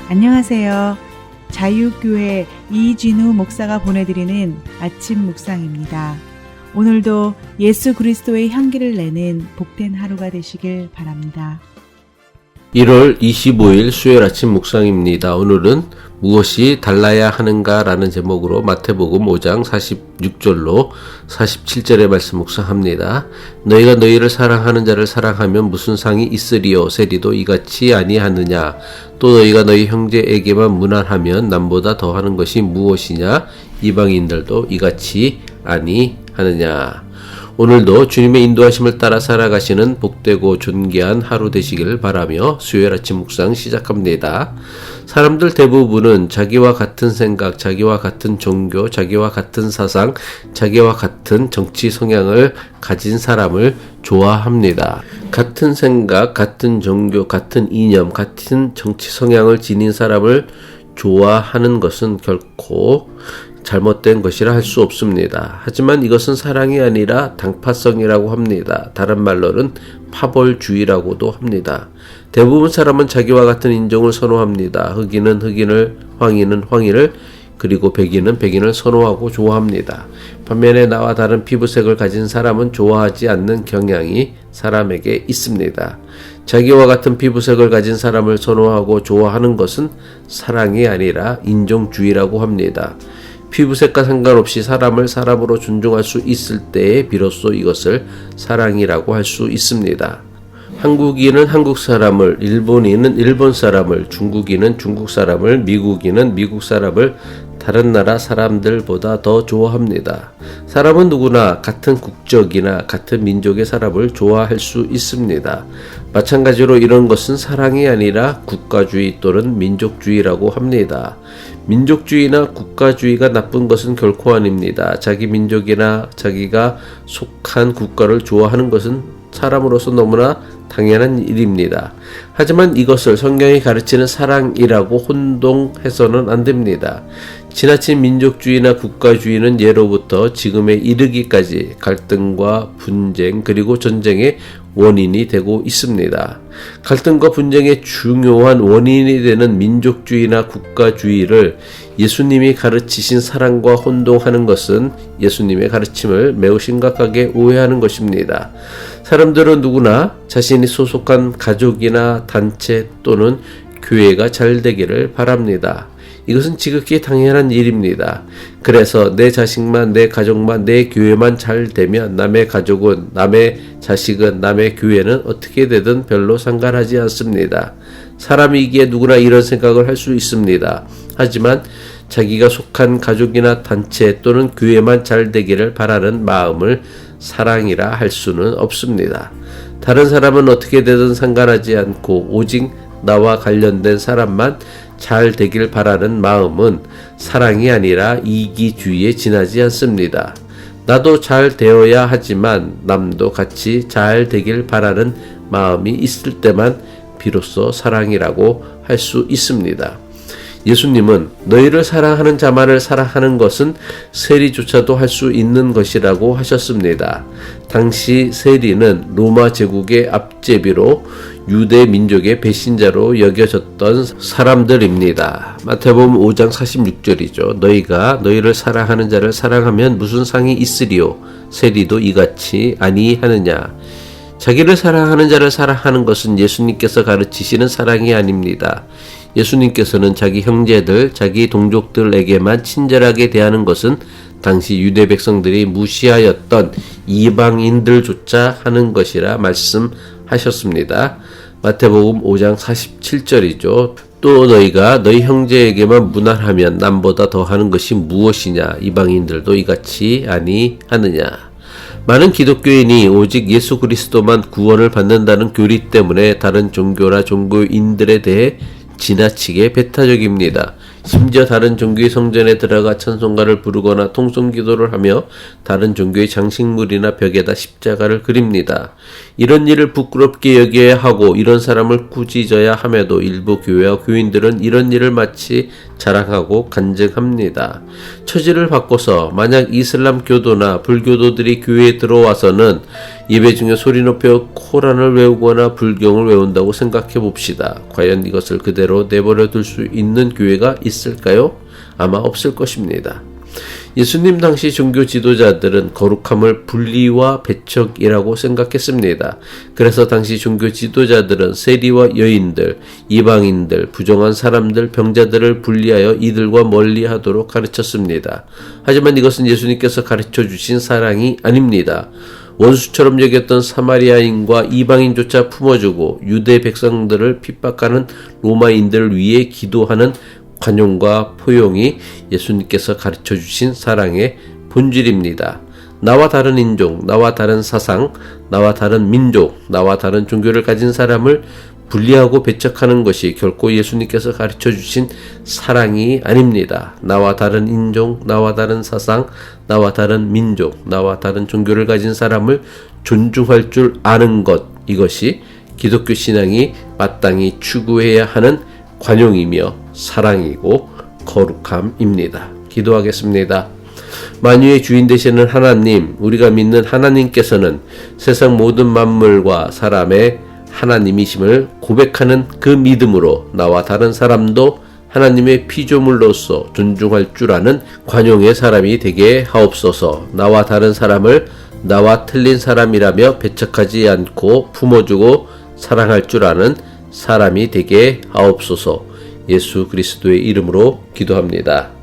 안녕하세요. 자유교회 이진우 목사가 보내드리는 아침 묵상입니다. 오늘도 예수 그리스도의 향기를 내는 복된 하루가 되시길 바랍니다. 1월 25일 수요일 아침 묵상입니다. 오늘은 무엇이 달라야 하는가 라는 제목으로 마태복음 5장 46절로 47절의 말씀 묵상합니다. 너희가 너희를 사랑하는 자를 사랑하면 무슨 상이 있으리요? 세리도 이같이 아니하느냐? 또 너희가 너희 형제에게만 무난하면 남보다 더하는 것이 무엇이냐? 이방인들도 이같이 아니하느냐? 오늘도 주님의 인도하심을 따라 살아가시는 복되고 존귀한 하루 되시기를 바라며 수요일 아침 묵상 시작합니다. 사람들 대부분은 자기와 같은 생각, 자기와 같은 종교, 자기와 같은 사상, 자기와 같은 정치 성향을 가진 사람을 좋아합니다. 같은 생각, 같은 종교, 같은 이념, 같은 정치 성향을 지닌 사람을 좋아하는 것은 결코 잘못된 것이라 할 수 없습니다. 하지만 이것은 사랑이 아니라 당파성이라고 합니다. 다른 말로는 파벌주의라고도 합니다. 대부분 사람은 자기와 같은 인종을 선호합니다. 흑인은 흑인을, 황인은 황인을, 그리고 백인은 백인을 선호하고 좋아합니다. 반면에 나와 다른 피부색을 가진 사람은 좋아하지 않는 경향이 사람에게 있습니다. 자기와 같은 피부색을 가진 사람을 선호하고 좋아하는 것은 사랑이 아니라 인종주의라고 합니다. 피부색과 상관없이 사람을 사람으로 존중할 수 있을 때에 비로소 이것을 사랑이라고 할 수 있습니다. 한국인은 한국 사람을, 일본인은 일본 사람을, 중국인은 중국 사람을, 미국인은 미국 사람을 다른 나라 사람들보다 더 좋아합니다. 사람은 누구나 같은 국적이나 같은 민족의 사람을 좋아할 수 있습니다. 마찬가지로 이런 것은 사랑이 아니라 국가주의 또는 민족주의라고 합니다. 민족주의나 국가주의가 나쁜 것은 결코 아닙니다. 자기 민족이나 자기가 속한 국가를 좋아하는 것은 사람으로서 너무나 당연한 일입니다. 하지만 이것을 성경이 가르치는 사랑이라고 혼동해서는 안 됩니다. 지나친 민족주의나 국가주의는 예로부터 지금에 이르기까지 갈등과 분쟁 그리고 전쟁의 원인이 되고 있습니다. 갈등과 분쟁의 중요한 원인이 되는 민족주의나 국가주의를 예수님이 가르치신 사랑과 혼동하는 것은 예수님의 가르침을 매우 심각하게 오해하는 것입니다. 사람들은 누구나 자신이 소속한 가족이나 단체 또는 교회가 잘 되기를 바랍니다. 이것은 지극히 당연한 일입니다. 그래서 내 자식만, 내 가족만, 내 교회만 잘 되면 남의 가족은, 남의 자식은, 남의 교회는 어떻게 되든 별로 상관하지 않습니다. 사람이기에 누구나 이런 생각을 할 수 있습니다. 하지만 자기가 속한 가족이나 단체 또는 교회만 잘 되기를 바라는 마음을 사랑이라 할 수는 없습니다. 다른 사람은 어떻게 되든 상관하지 않고 오직 나와 관련된 사람만 잘 되길 바라는 마음은 사랑이 아니라 이기주의에 지나지 않습니다. 나도 잘 되어야 하지만 남도 같이 잘 되길 바라는 마음이 있을 때만 비로소 사랑이라고 할 수 있습니다. 예수님은 너희를 사랑하는 자만을 사랑하는 것은 세리조차도 할 수 있는 것이라고 하셨습니다. 당시 세리는 로마 제국의 앞제비로 유대 민족의 배신자로 여겨졌던 사람들입니다. 마태복음 5장 46절이죠. 너희가 너희를 사랑하는 자를 사랑하면 무슨 상이 있으리요? 세리도 이같이 아니하느냐? 자기를 사랑하는 자를 사랑하는 것은 예수님께서 가르치시는 사랑이 아닙니다. 예수님께서는 자기 형제들, 자기 동족들에게만 친절하게 대하는 것은 당시 유대 백성들이 무시하였던 이방인들조차 하는 것이라 말씀하셨습니다. 마태복음 5장 47절이죠. 또 너희가 너희 형제에게만 무난하면 남보다 더하는 것이 무엇이냐? 이방인들도 이같이 아니하느냐? 많은 기독교인이 오직 예수 그리스도만 구원을 받는다는 교리 때문에 다른 종교나 종교인들에 대해 지나치게 배타적입니다. 심지어 다른 종교의 성전에 들어가 찬송가를 부르거나 통성기도를 하며 다른 종교의 장식물이나 벽에다 십자가를 그립니다. 이런 일을 부끄럽게 여겨야 하고 이런 사람을 꾸짖어야 함에도 일부 교회와 교인들은 이런 일을 마치 자랑하고 간증합니다. 처지를 바꿔서 만약 이슬람 교도나 불교도들이 교회에 들어와서는 예배 중에 소리 높여 코란을 외우거나 불경을 외운다고 생각해 봅시다. 과연 이것을 그대로 내버려 둘 수 있는 교회가 있을까요? 아마 없을 것입니다. 예수님 당시 종교 지도자들은 거룩함을 분리와 배척이라고 생각했습니다. 그래서 당시 종교 지도자들은 세리와 여인들, 이방인들, 부정한 사람들, 병자들을 분리하여 이들과 멀리하도록 가르쳤습니다. 하지만 이것은 예수님께서 가르쳐 주신 사랑이 아닙니다. 원수처럼 여겼던 사마리아인과 이방인조차 품어주고 유대 백성들을 핍박하는 로마인들을 위해 기도하는 관용과 포용이 예수님께서 가르쳐 주신 사랑의 본질입니다. 나와 다른 인종, 나와 다른 사상, 나와 다른 민족, 나와 다른 종교를 가진 사람을 분리하고 배척하는 것이 결코 예수님께서 가르쳐 주신 사랑이 아닙니다. 나와 다른 인종, 나와 다른 사상, 나와 다른 민족, 나와 다른 종교를 가진 사람을 존중할 줄 아는 것, 이것이 기독교 신앙이 마땅히 추구해야 하는 관용이며 사랑이고 거룩함입니다. 기도하겠습니다. 만유의 주인 되시는 하나님, 우리가 믿는 하나님께서는 세상 모든 만물과 사람의 하나님이심을 고백하는 그 믿음으로 나와 다른 사람도 하나님의 피조물로서 존중할 줄 아는 관용의 사람이 되게 하옵소서. 나와 다른 사람을 나와 틀린 사람이라며 배척하지 않고 품어주고 사랑할 줄 아는 사람이 되게 하옵소서. 예수 그리스도의 이름으로 기도합니다.